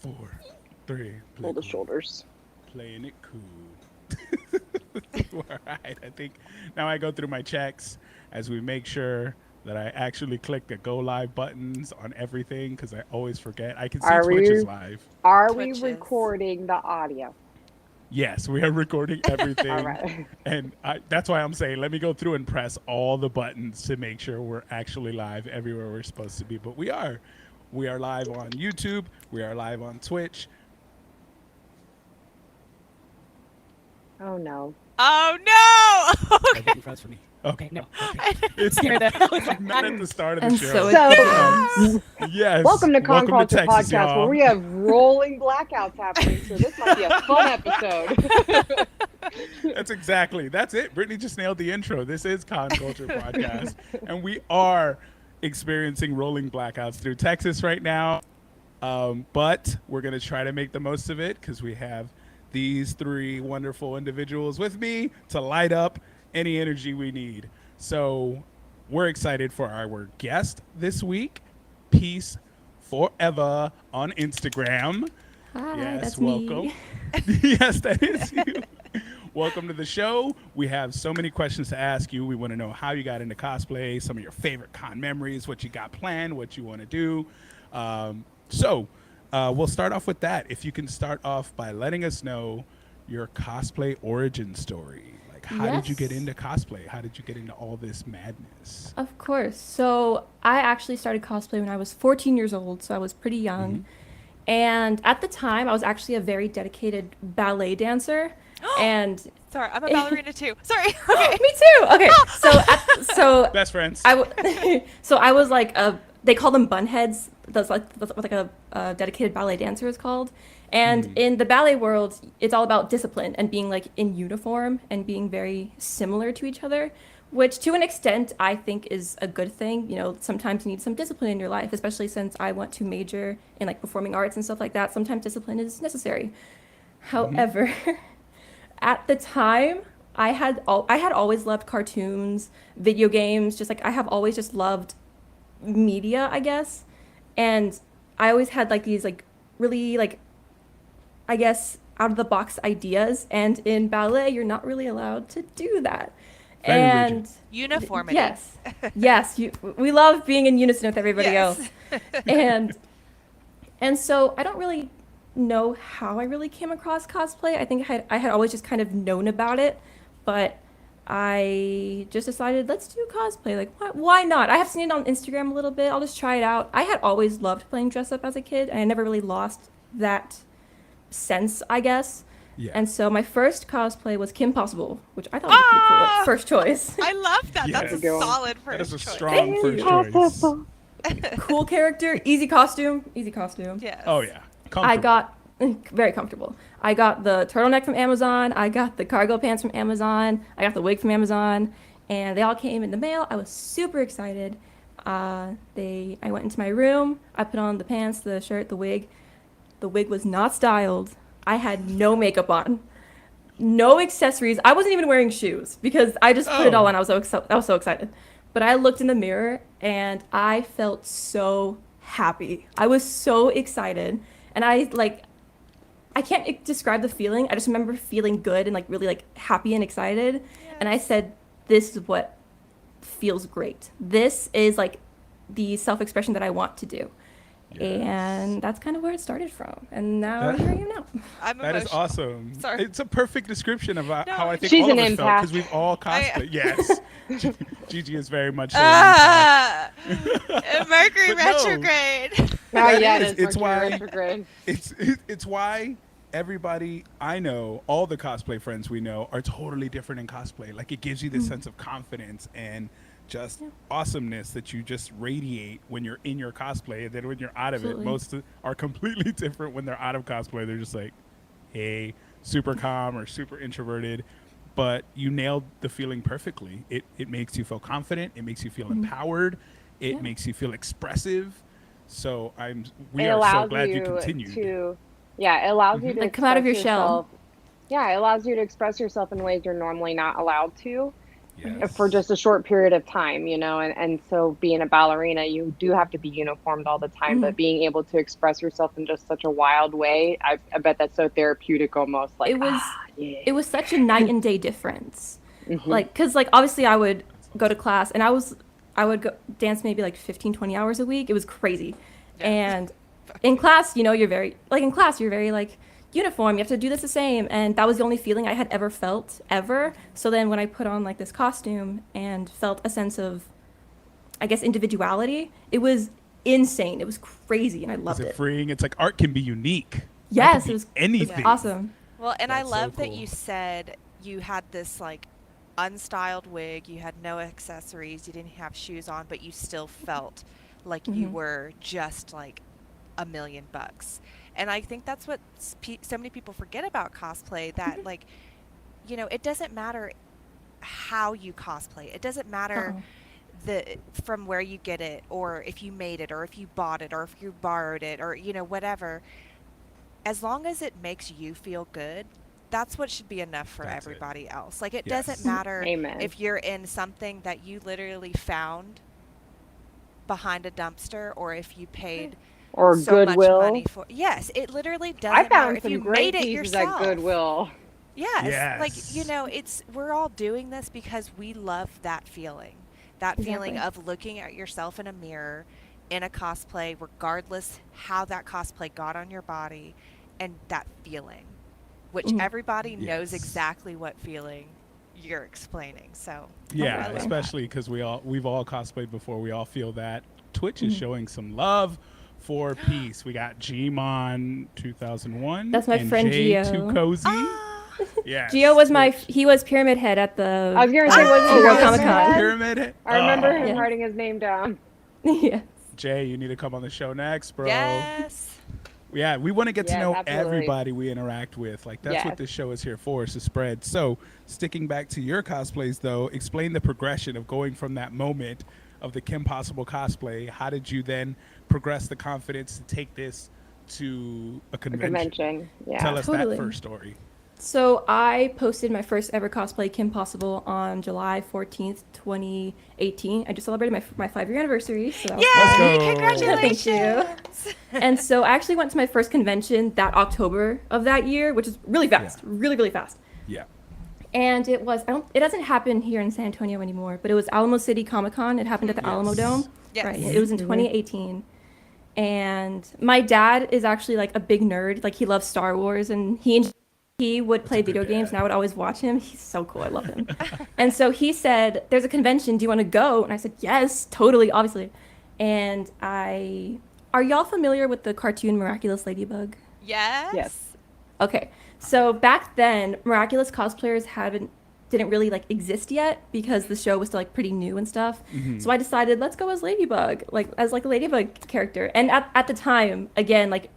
4, 3. Pull the shoulders. Playing it cool. All right. I think now I go through my checks as we make sure that I actually click the go live buttons on everything because I always forget. I can see Are Twitch is we live. are we Twitches. recording the audio? Yes, we are recording All everything. right. That's why I'm saying let me go through and press all the buttons to make sure we're actually live everywhere we're supposed to be. But we are. We are live on YouTube. We are live on Twitch. Oh no. Oh no! Everything froze for me. Okay. No. It's Scared the hell out of not me. at the start of the And show. So Yes. welcome to Con Culture Texas, Podcast, y'all. where we have rolling blackouts happening. So this might be a fun episode. That's it. Brittany just nailed the intro. This is Con Culture Podcast, and we are experiencing rolling blackouts through Texas right now. But we're gonna try to make the most of it because we have these three wonderful individuals with me to light up any energy we need. So we're excited for our guest this week, Peace4evr on Instagram. Hi, Yes, that's welcome. me. Yes, that is you. Welcome to the show. We have so many questions to ask you. We want to know how you got into cosplay, some of your favorite con memories, what you got planned, what you want to do. We'll start off with that. If you can start off by letting us know your cosplay origin story. Like, how did you get Yes. into cosplay? How did you get into all this madness? Of course. So I actually started cosplay when I was 14 years old, so I was pretty young. And at the time, I was actually a very dedicated ballet dancer. And Sorry, I'm a ballerina too. Sorry. Okay. me too. Okay. So Best friends. so I was like they call them bunheads. That's what like a dedicated ballet dancer is called. And in the ballet world, it's all about discipline and being like in uniform and being very similar to each other, which to an extent I think is a good thing. You know, sometimes you need some discipline in your life, especially since I want to major in like performing arts and stuff like that. Sometimes discipline is necessary. However, at the time, I had always loved cartoons, video games, just like I have always just loved media, I guess. And I always had like these like really like I guess out of the box ideas, and in ballet you're not really allowed to do that. Very And rigid. Uniformity. yes, we love being in unison with everybody Yes. else. And so I don't really know how I really came across cosplay. I think I had always just kind of known about it, but I just decided let's do cosplay. Like why not? I have seen it on Instagram a little bit. I'll just try it out. I had always loved playing dress up as a kid, and I never really lost that sense, I guess. Yeah. And so my first cosplay was Kim Possible, which I thought was pretty cool. Like, first choice. I love that. Yes. That's a Good one. solid That is first a choice. strong first choice. Cool character, easy costume. Yes. Oh yeah. I got very comfortable. I got the turtleneck from Amazon. I got the cargo pants from Amazon. I got the wig from Amazon, and they all came in the mail. I was super excited. I went into my room. I put on the pants, the shirt, the wig. The wig was not styled. I had no makeup on, no accessories. I wasn't even wearing shoes because I just put it all on. I was so excited. But I looked in the mirror and I felt so happy. I was so excited, and I can't describe the feeling. I just remember feeling good and like really like happy and excited. Yes. And I said, this is what feels great. This is like the self-expression that I want to do. Yes. And that's kind of where it started from. And now here I am now. I'm That is emotional. awesome. Sorry. It's a perfect description of how I think She's all of an us felt empath. because we've all cosplayed. Yes. Gigi is very much so. Mercury But no. retrograde. Not That yet. is- it's why- Retrograde. It's why everybody I know, all the cosplay friends we know, are totally different in cosplay. Like it gives you this sense of confidence and just awesomeness that you just radiate when you're in your cosplay, and then when you're out of Absolutely. it, most are completely different when they're out of cosplay. They're just like, hey, super calm or super introverted. But you nailed the feeling perfectly. It makes you feel confident. It makes you feel empowered. It Yeah. makes you feel expressive. So we It are so allows glad you you continued. to, it allows you to Like, come out of express your shell. yourself. Yeah, it allows you to express yourself in ways you're normally not allowed to. Yes. for just a short period of time, and so being a ballerina, you do have to be uniformed all the time, but being able to express yourself in just such a wild way, I bet that's so therapeutic almost, like, It was yeah. it was such a night and day difference. Mhm. Like, cuz like obviously I would go to class and I would go dance maybe like 15, 20 hours a week. It was crazy. Yeah. And in class, you're very like in class, you're very like uniform. You have to do this the same, and that was the only feeling I had ever felt ever. So then when I put on like this costume and felt a sense of, I guess, individuality, it was insane. It was crazy, and I Is loved it it. freeing? It's like art can be unique. Art Yes, can be it was anything. awesome. Well, and I That's so love that cool. you said you had this like unstyled wig, you had no accessories, you didn't have shoes on, but you still felt like you were just like $1,000,000. And I think that's what so many people forget about cosplay, that like, it doesn't matter how you cosplay. It doesn't matter from where you get it, or if you made it, or if you bought it, or if you borrowed it, or whatever. As long as it makes you feel good, that's what should be enough for That's it. everybody else. Like, it Yes. doesn't matter Amen. if you're in something that you literally found behind a dumpster, or if you paid Or so Goodwill. much money for. Yes, it literally doesn't I matter found if some you great made it pieces yourself. at Goodwill. Yes, like Yes. we're all doing this because we love that feeling. That feeling Exactly. of looking at yourself in a mirror in a cosplay, regardless how that cosplay got on your body, and that feeling, which everybody knows Yes. exactly what feeling you're explaining. So Yeah, I love that. especially because we've all cosplayed before. We all feel that. Twitch is showing some love for Peace. We got Gmon 2001. That's my and friend Jay Gio. Too Cozy. Ah, Yes. Gio was Twitch. he was Pyramid Head at the I was gonna say, wasn't New he York Pyramid Comic Con. Head? Pyramid. I remember him Yeah. writing his name down. Yeah. Jay, you need to come on the show next, bro. yes. Yeah, we want to get to Yes, know absolutely. everybody we interact with. Like, that's what Yes. this show is here for, is to spread. So, sticking back to your cosplays, though, explain the progression of going from that moment of the Kim Possible cosplay. How did you then progress the confidence to take this to a convention? Yeah. Tell us Totally. that first story. So I posted my first ever cosplay Kim Possible on July 14th, 2018. I just celebrated my 5-year anniversary, so that was Let's fun. go. Congratulations. Thank you. And so I actually went to my first convention that October of that year, which is really fast, Yeah. really, really fast. Yeah. And it was, it doesn't happen here in San Antonio anymore, but it was Alamo City Comic Con. It happened at the Alamo Yes. Dome. Yes. Right. It was in 2018. And my dad is actually like a big nerd. Like, he loves Star Wars, and he would play video games, and I would always watch him. He's so cool. I love him. And so he said, "There's a convention. Do you want to go?" And I said, "Yes, totally, obviously." And are y'all familiar with the cartoon Miraculous Ladybug? Yes. Yes. Okay, so back then, Miraculous cosplayers didn't really like exist yet, because the show was still like pretty new and stuff. So I decided, let's go as Ladybug, like as like a Ladybug character. And at the time, again, like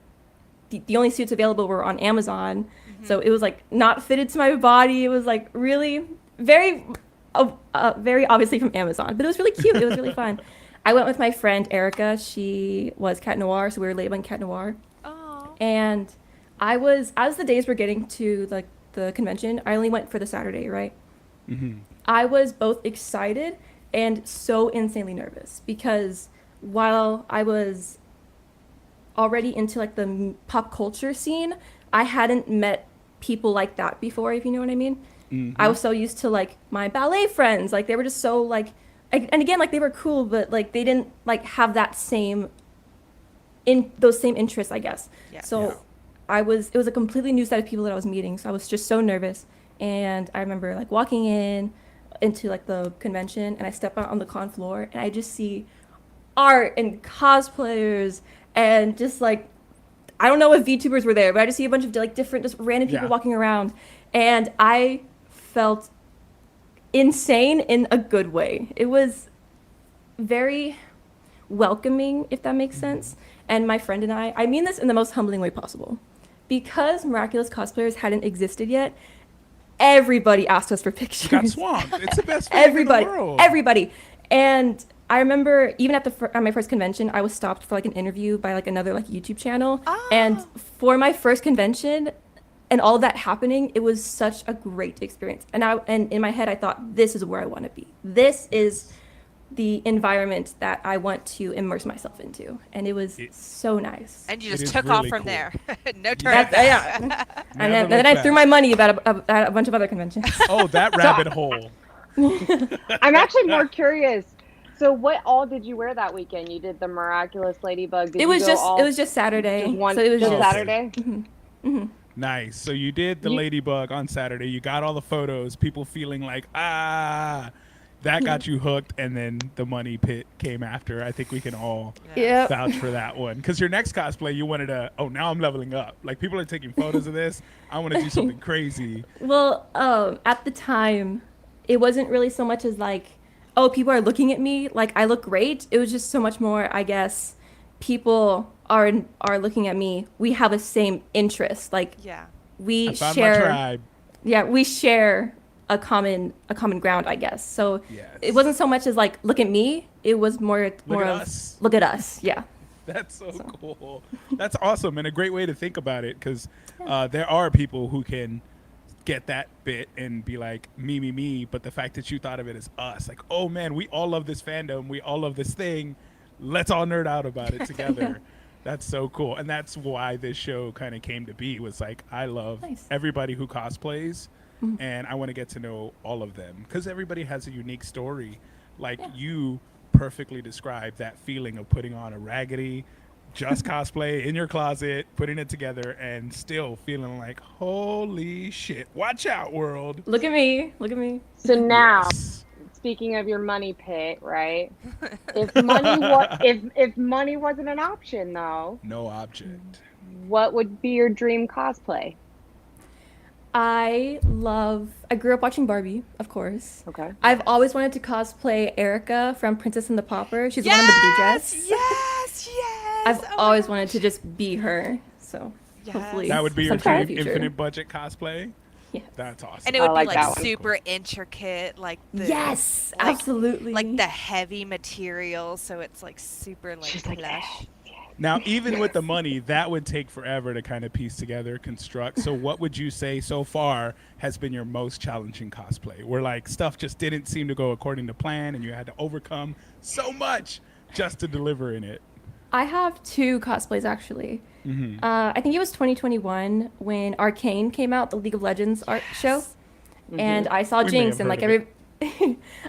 the only suits available were on Amazon, so it was like not fitted to my body. It was like really very obviously from Amazon, but it was really cute. It was really fun. I went with my friend Erica. She was Cat Noir, so we were labeling Cat Noir. Oh. And as the days were getting to like the convention, I only went for the Saturday, right? I was both excited and so insanely nervous, because while I was already into like the pop culture scene, I hadn't met people like that before, if you know what I mean. I was so used to like my ballet friends, like they were just so like, and again, like they were cool, but like they didn't like have that those same interests, I guess. Yeah. So it was a completely new set of people that I was meeting, so I was just so nervous. And I remember like walking into like the convention, and I step out on the con floor, and I just see art and cosplayers, and just like, I don't know if VTubers were there, but I just see a bunch of like different just random people Yeah. walking around, and I felt insane in a good way. It was very welcoming, if that makes sense. And my friend and I mean this in the most humbling way possible, because Miraculous cosplayers hadn't existed yet, everybody asked us for pictures. Got swamped. It's the best feeling everybody, in the world. everybody. And I remember even at my first convention, I was stopped for like an interview by like another like YouTube channel. Oh. And for my first convention, and all of that happening, it was such a great experience. And in my head, I thought, this is where I want to be. This is the environment that I want to immerse myself into, and it was so nice. And you It just is took off really from cool. there. No turning That's, back. yeah. And Never then, look I threw back. my money about a bunch of other conventions. Oh, that rabbit hole. I'm actually more curious. So what all did you wear that weekend? You did the miraculous ladybug. Did It you was go just all Saturday. just one So it was just Okay. Saturday? Nice. So you did the You- ladybug on Saturday. You got all the photos. People feeling like, that got you hooked, and then the money pit came after. I think we can all Yep. vouch for that one. Because your next cosplay, you wanted to, now I'm leveling up. Like, people are taking photos of this. I want to do something crazy. Well, at the time, it wasn't really so much as like, oh, people are looking at me, like I look great. It was just so much more, I guess, people are looking at me. We have a same interest. Like Yeah. we I found my share, tribe. yeah, we share a common ground, I guess. So Yes. it wasn't so much as like, look at me. It was more Look more at of us. look at us. Yeah. That's so cool. That's awesome, and a great way to think about it, because there are people who can get that bit and be like, me, me, me, but the fact that you thought of it as us, like, oh man, we all love this fandom, we all love this thing, let's all nerd out about it together. That's so cool, and that's why this show kind of came to be, was like, I love Nice. everybody who cosplays, and I want to get to know all of them, because everybody has a unique story. Like, you perfectly describe that feeling of putting on a raggedy just cosplay in your closet, putting it together, and still feeling like, holy shit, watch out, world. Look at me. Look at me. So now, Yes. speaking of your money pit, right? If money wasn't an option though, No object. what would be your dream cosplay? I grew up watching Barbie, of course. Okay. I've always wanted to cosplay Erica from Princess and the Pauper. She's the one in the blue dress. Yes, yes. I've Oh my always gosh. wanted to just be her. So Yes. hopefully That would be your sometime in dream the future. infinite budget cosplay? Yeah. That's awesome. And it I would be like like that one. super intricate, like the Yes, like- absolutely. like the heavy material, so it's like super like She's like, plush. Now, even with the money, that would take forever to kind of piece together, construct. So what would you say so far has been your most challenging cosplay? Where like stuff just didn't seem to go according to plan and you had to overcome so much just to deliver in it? I have two cosplays actually. Mm-hmm. I think it was 2021 when Arcane came out, the League of Legends art show, and I saw We may Jinx, have and like heard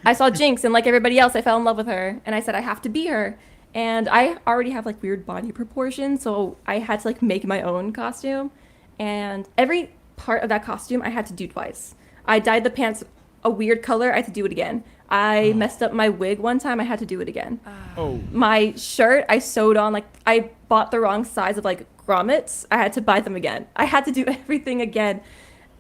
I saw Jinx, and like everybody else, I fell in love with her, and I said I have to be her. And I already have like weird body proportions, so I had to like make my own costume, and every part of that costume I had to do twice. I dyed the pants a weird color, I had to do it again. I messed up my wig one time, I had to do it again. Oh, My shirt I sewed on, like I bought the wrong size of like grommets. I had to buy them again. I had to do everything again.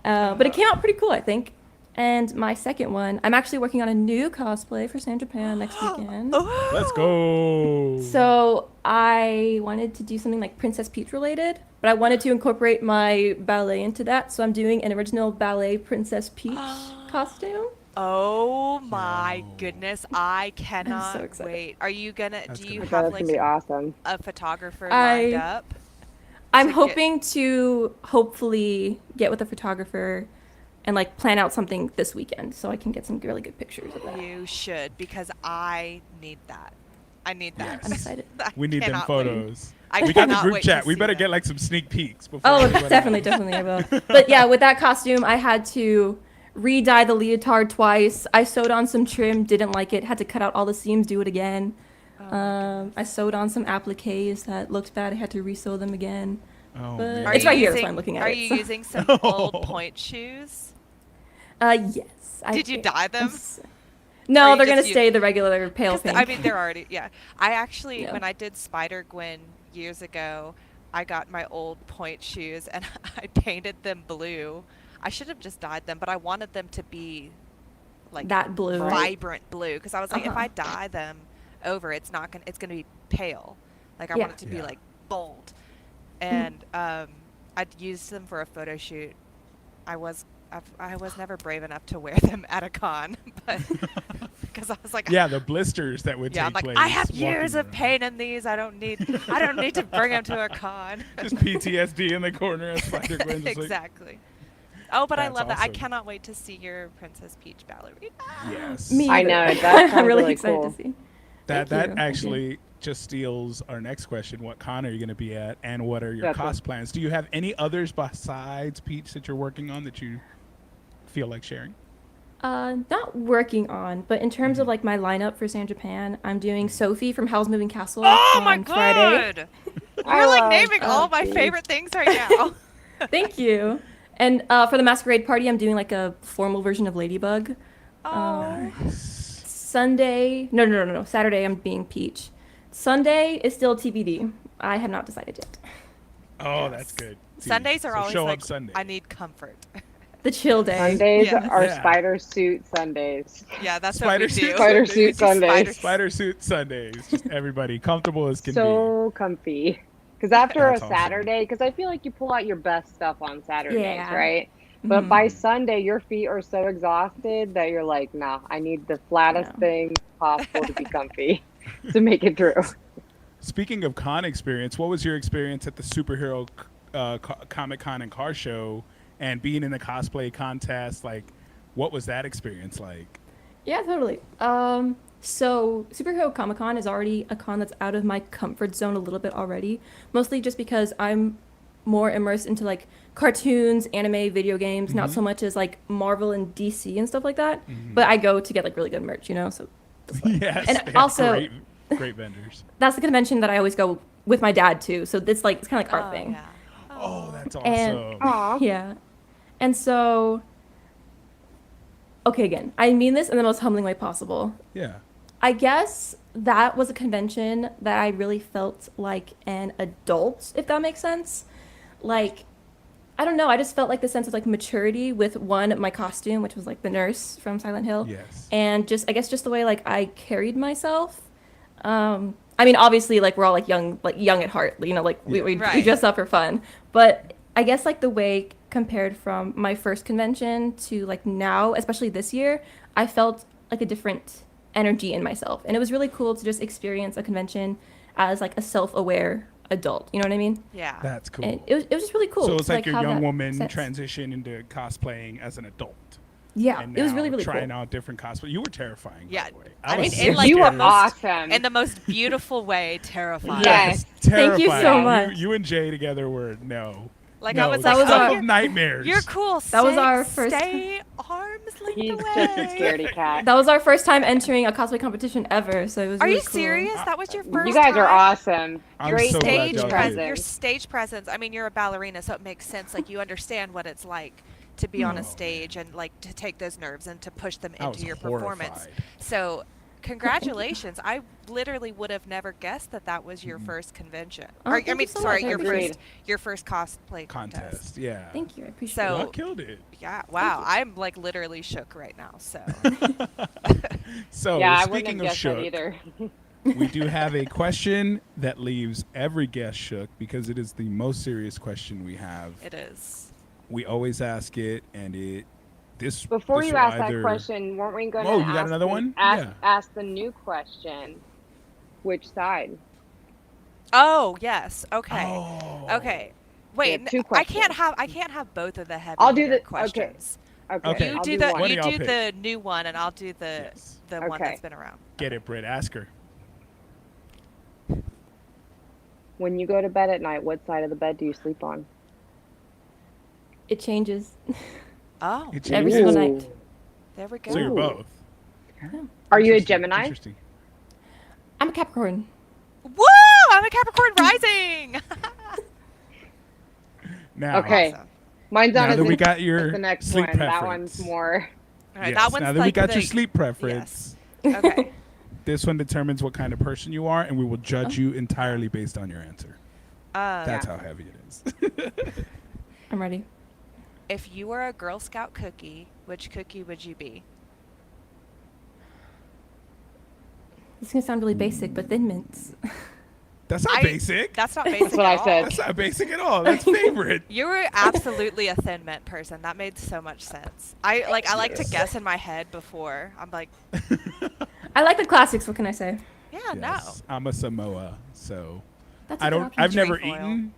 But it came out pretty cool, I think. And my second one, I'm actually working on a new cosplay for San Japan next weekend. let's go. So I wanted to do something like Princess Peach related, but I wanted to incorporate my ballet into that. So I'm doing an original ballet Princess Peach costume. Oh my Yo. goodness, I cannot excited. wait. Are you gonna That's do you gonna I thought have that's gonna be like awesome. a photographer I- lined up? I'm to get- hoping to hopefully get with a photographer and like plan out something this weekend so I can get some really good pictures of that. You should, because I need that. I need that. Yes. I'm excited. I We need them cannot wait. photos. I We got the cannot group wait chat. to We see better that. get like some sneak peeks before. Oh, everybody definitely I will. But yeah, with that costume, I had to re-dye the leotard twice. I sewed on some trim, didn't like it, had to cut out all the seams, do it again. I sewed on some appliques that looked bad. I had to re-sew them again. Oh, But man. Are it's you right here, that's using- why I'm looking at Are it, you so. using some old point shoes? Yes. Did you dye them? Or No, you they're gonna just stay the regular pale 'Cause pink. I mean, they're already, yeah. I actually, Yeah. when I did Spider Gwen years ago, I got my old point shoes and I painted them blue. I should have just dyed them, but I wanted them to be like That blue. vibrant blue, because I was like, if Uh-huh. I dye them over, it's gonna be pale. Like I Yeah. want it to be Yeah. like bold. And I'd used them for a photo shoot. I was I was never brave enough to wear them at a con, but because I was like, Yeah, the blisters that would yeah, I'm take like, place. I have years walking of around. pain in these. I don't need to bring them to a con. Just PTSD in the corner as Spider-Gwen. Just Exactly. Oh, but I That's love that. I awesome. cannot wait to see your Princess Peach ballerina. Like, yes. Me I either. know, that I'm sounds really, really excited cool. to see. That Thank you, thank you. actually just steals our next question. What con are you going to be at, and what are your That's cost plans? Do you have any others besides Peach that you're working on that you feel like sharing? Not working on, but in terms of like my lineup for San Japan, I'm doing Sophie from Howl's Moving Castle Oh on my Friday. god! I You're like love naming all my Sophie. favorite things right now. Thank you. And for the masquerade party, I'm doing like a formal version of Ladybug. Oh. Sunday, no. Saturday, I'm being Peach. Sunday is still TBD. I have not decided yet. Oh, that's good. See, Sundays are so always show like, up Sunday. I need comfort. The chill day. Sundays Yeah. are Yeah. spider suit Sundays. Yeah, that's Spider what we do. suit Spider Sundays. suit Sundays. Spider suit Sundays. Just everybody comfortable as can So comfy. Because after That's a awesome. Saturday, because I feel like you pull out your best stuff on Saturdays, Yeah. right? But Mhm. by Sunday, your feet are so exhausted that you're like, nah, I need the flattest Yeah. thing possible to be comfy to make it through. be. Speaking of con experience, what was your experience at the superhero Comic Con and car show, and being in the cosplay contest? Like, what was that experience like? Yeah, totally. So Superhero Comic Con is already a con that's out of my comfort zone a little bit already, mostly just because I'm more immersed into like cartoons, anime, video games, not so much as like Marvel and DC and stuff like that. But I go to get like really good merch, you know. So Yes, And they have also- great vendors. that's the convention that I always go with my dad too. So it's like it's kind of like our Oh, thing. yeah. Oh, that's And- awesome. Aw. Yeah. And so, okay, again, I mean this in the most humbling way possible. Yeah. I guess that was a convention that I really felt like an adult, if that makes sense. Like, I don't know, I just felt like the sense of like maturity with one, my costume, which was like the nurse from Silent Hill. Yes. And just, I guess just the way like I carried myself. I mean, obviously, like we're all like young at heart, you know, like we Right. dress up for fun. But I guess like the way compared from my first convention to like now, especially this year, I felt like a different energy in myself. And it was really cool to just experience a convention as like a self-aware adult. You know what I mean? Yeah. That's cool. And it was just really cool. So it's to, like your have young that woman sense. transition into cosplaying as an adult. Yeah, And it was now really, really trying cool. out different cosplay. You were terrifying. Yeah. By the way. I mean, was in, so like, you the were scared. most- awesome. In the most beautiful way, terrifying. Yes. Thank you so terrifying. much. You and Jay together were no. Like no, I was the like, stuff oh, of nightmares. you're cool. That was stay- our first- Stay arms length He's away. just a scaredy cat. That was our first time entering a cosplay competition ever, so it was Are really you cool. serious? That was your first You guys are time? awesome. I'm Great so glad Stage y'all stage did. your presence. stage presence. I mean, you're a ballerina, so it makes sense. Like you understand what it's like to be on No. a stage and like to take those nerves and to push them I into was your performance. horrified. So, congratulations! I literally would have never guessed that that was your first convention. Oh, Or, thank I you mean, so sorry, much. I your appreciate first your first cosplay contest. Contest. Yeah. Thank you, I appreciate So- it. Y'all killed it. Yeah, wow. I'm like literally shook right now. So, So Yeah, I wouldn't speaking have of guessed that shook, either. we do have a question that leaves every guest shook because it is the most serious question we have. it is. We always ask it, and this. Before this you will ask that either- question, weren't we going to Oh, you got another one? Yeah. ask the new question? Which side? Oh yes. Okay. Oh. Okay. Wait. have two I can't questions. have both of the heavy I'll do hitter the- okay. questions. Okay. You I'll do one. the One you of y'all do pick. the new one, and I'll do the Yes. the one Okay. that's been around. Get it, Britt. Ask her. When you go to bed at night, what side of the bed do you sleep on? It changes Oh, It every changes. single Ooh. night. there we go. So you're Ooh. both. Are you a Interesting, Gemini? Interesting. I'm a Capricorn. Woo! I'm a Capricorn rising. Now, Okay. Awesome. Mine's on now as that we in- got your the next sleep one. preference. That one's more. All right, Yes, that one's now that like we got the, your sleep preference, Okay. this one determines what kind of person you are, and we will judge you entirely based on your answer. That's how heavy it is. I'm ready. If you were a Girl Scout cookie, which cookie would you be? This is gonna sound really basic, but Thin Mints. That's not basic. That's not basic what at I all. said. That's not basic at all. That's favorite. You were absolutely a Thin Mint person. That made so much sense. I like to guess in my head before. I'm like, I like the classics. What can I say? yeah, Yes, I'm a Samoa, so That's I a good don't. option. I've never Trefoil. eaten.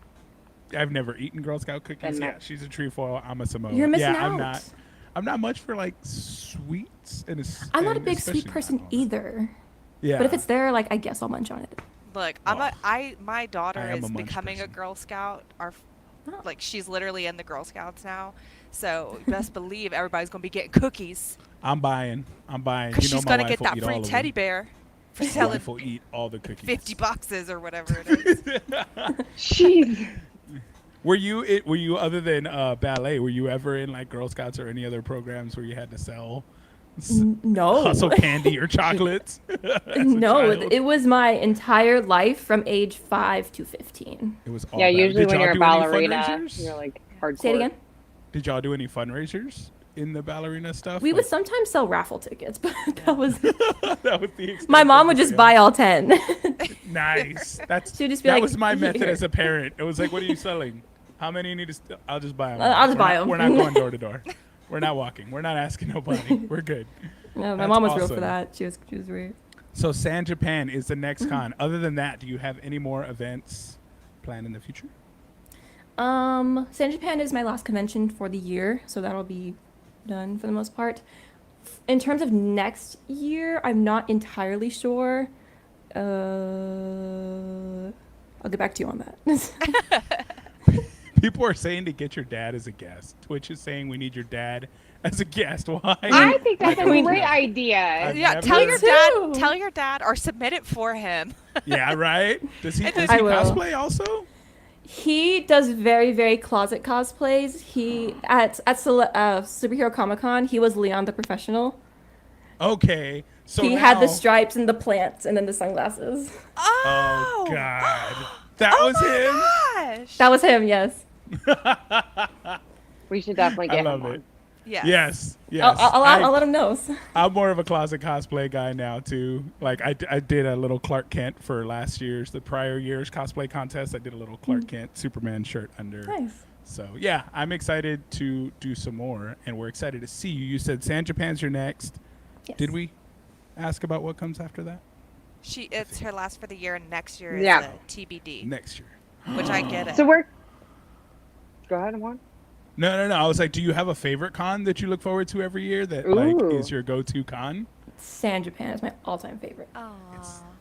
I've never eaten Girl Scout cookies. And Yeah, that- she's a trefoil. I'm a Samoa. You're missing yeah, I'm out. not. I'm not much for like sweets and. I'm not a and big especially sweet not person all that. either. Yeah, But if it's there, like I guess I'll munch on it. Look, Oh. my daughter I am a is munch becoming person. a Girl Scout. Oh. Like she's literally in the Girl Scouts now. So you best believe everybody's gonna be getting cookies I'm buying. because You know she's my gonna wife get will that eat free all of teddy them. bear for My selling wife will eat all the cookies. 50 boxes or whatever it is. Jeez. Were you other than ballet? Were you ever in like Girl Scouts or any other programs where you had to sell No. hustle candy or chocolates? as a No, child? it was my entire life from age 5 to 15. It was all Yeah, that. usually Did when y'all you're a do any ballerina, fundraisers? you're like hardcore. Say it again. Did y'all do any fundraisers in the ballerina stuff? We would Like, sometimes sell raffle tickets, but that was that was the extent my mom of would the just sale. buy all 10. Nice. That's She would just be that like, was my method "Here." as a parent. It was like, what are you selling? How many you need to? I'll just buy them. I'll just buy 'em. We're not going door to door. We're not walking. We're not asking nobody. We're good. No, my That's mom was real awesome. for that. She was weird. So San Japan is the next Mm-hmm. con. Other than that, do you have any more events planned in the future? San Japan is my last convention for the year, so that'll be done for the most part. In terms of next year, I'm not entirely sure. I'll get back to you on that. People are saying to get your dad as a guest. Twitch is saying we need your dad as a guest. Why? I think that's a I mean- great idea. I've Yeah, never- tell your dad. too. Tell your dad, or submit it for him. Yeah, right. Does he I will. cosplay also? He does very, very closet cosplays. He at Superhero Comic Con, he was Leon the Professional. Okay. So He had the now- stripes and the plants and then the sunglasses. Oh God, that was him. Gosh. That was him, yes. We should definitely I get love him it. on. Yes. Yes, yes. I'll let him know. I'm more of a closet cosplay guy now too. Like I did a little Clark Kent for the prior year's cosplay contest. I did a little Clark Kent Superman shirt under. Nice. So yeah, I'm excited to do some more, and we're excited to see you. You said San Japan's your next. Yes. Did we ask about what comes after that? It's her last for the year, and next year is Yeah. TBD, Next year. which I get it. So we're. Go ahead, Amon. No. I was like, do you have a favorite con that you look forward to every year that Ooh. like is your go-to con? San Japan is my all-time favorite. Aw.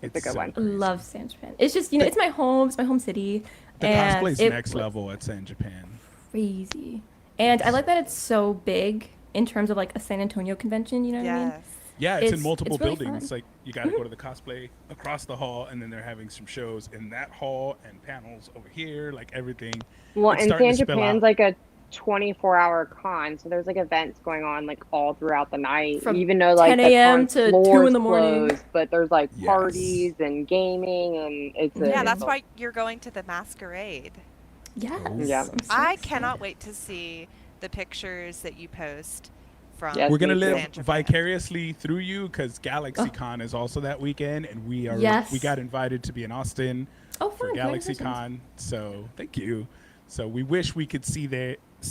It's a good one. crazy. Love San Japan. It's just it's my home. It's my home city. The and cosplay's it next was level at San Japan. Crazy. And I like that it's so big in terms of like a San Antonio convention. You know what I mean? Yes. Yeah, it's in It's multiple really buildings. fun. Like you got to go to the cosplay across the hall, and then they're having some shows in that hall and panels over here, like everything. Well, It's and starting San to spill Japan's out. like a 24-hour con, so there's like events going on like all throughout the night. From Even though like 10 the a.m. con to 2 floor in the is morning. closed, but there's like Yes. parties and gaming, and it's a, Yeah, it's that's a- why you're going to the masquerade. Yes. Oh. Yeah. I'm so I excited. cannot wait to see the pictures that you post from. Yes, We're gonna me too. live San Japan. vicariously through you because GalaxyCon is also that weekend, and we got invited to be in Austin Oh, for fun. GalaxyCon. So thank you. So we wish we could see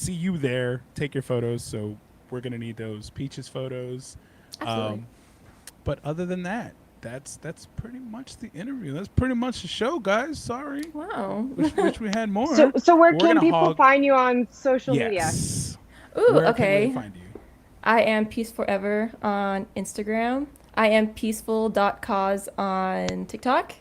you there, take your photos. So we're gonna need those Peaches photos. Absolutely. But other than that, that's pretty much the interview. That's pretty much the show, guys. Sorry, Wow. wish we had more. So where We're can gonna people hog- find you on social media? Yes. Ooh, Where okay. Can we find you? I am Peace4evr on Instagram. I am peaceful.cause on TikTok.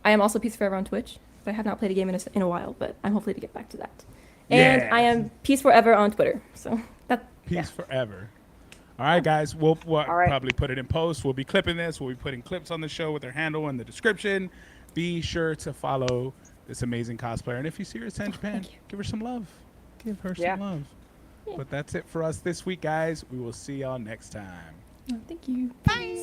I am also Peace4evr on Twitch. But I have not played a game in a while, but I'm hopefully to get back to that. And Yeah. I am Peace4evr on Twitter. So that Peace forever. All right, guys. We'll right. probably put it in post. We'll be clipping this. We'll be putting clips on the show with their handle in the description. Be sure to follow this amazing cosplayer. And if you see her at San Japan, thank you. give her some love. Give her Yeah. some love. Yeah. But that's it for us this week, guys. We will see y'all next time. thank you. Bye.